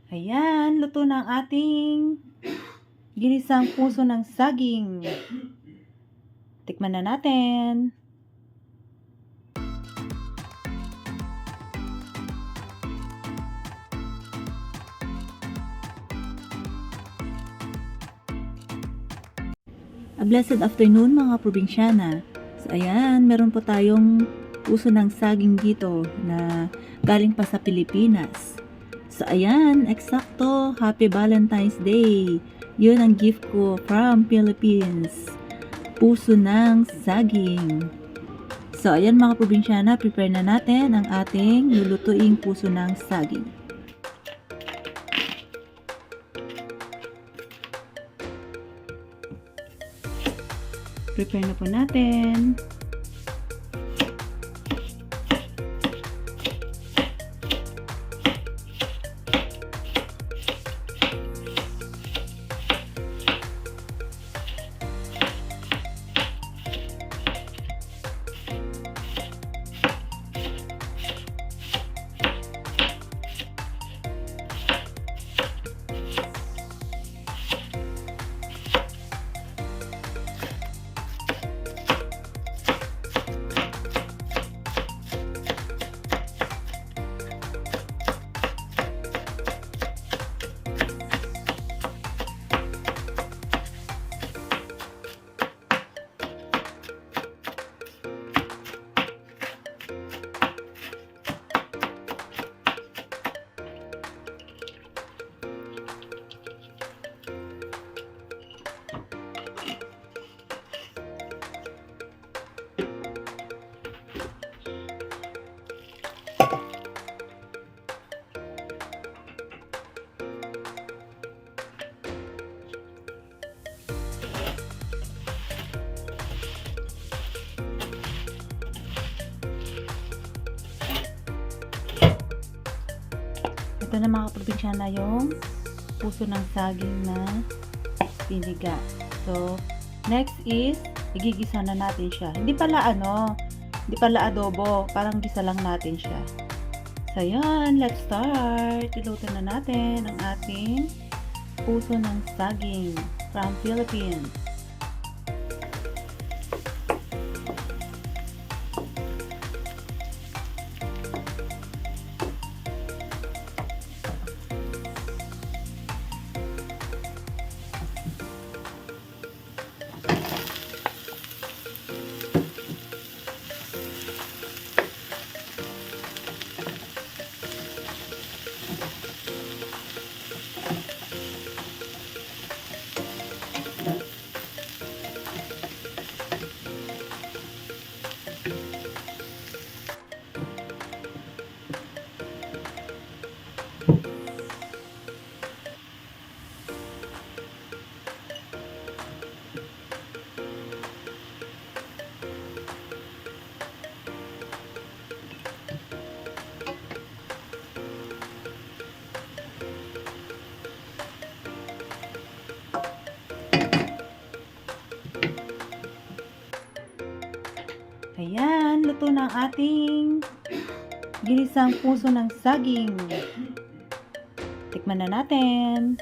Ayan, luto na ang ating ginisang puso ng saging. Tikman na natin. A blessed afternoon mga probinsyana. So ayan, meron po tayong puso ng saging dito na galing pa sa Pilipinas. So ayan, eksakto, Happy Valentine's Day. Yun ang gift ko from Philippines. Puso ng saging. So ayan mga probinsyana, prepare na natin ang ating lulutuing puso ng saging. Prepare na po natin. Ito na mga probinsyana yung puso ng saging na piniga. So, next is, igigisa na natin siya. Hindi pala adobo. Parang gisa lang natin siya. So, yan. Let's start. Iluto na natin ang ating puso ng saging from Philippines. Ayan, luto na ang ating ginisang puso ng saging. Tikman na natin.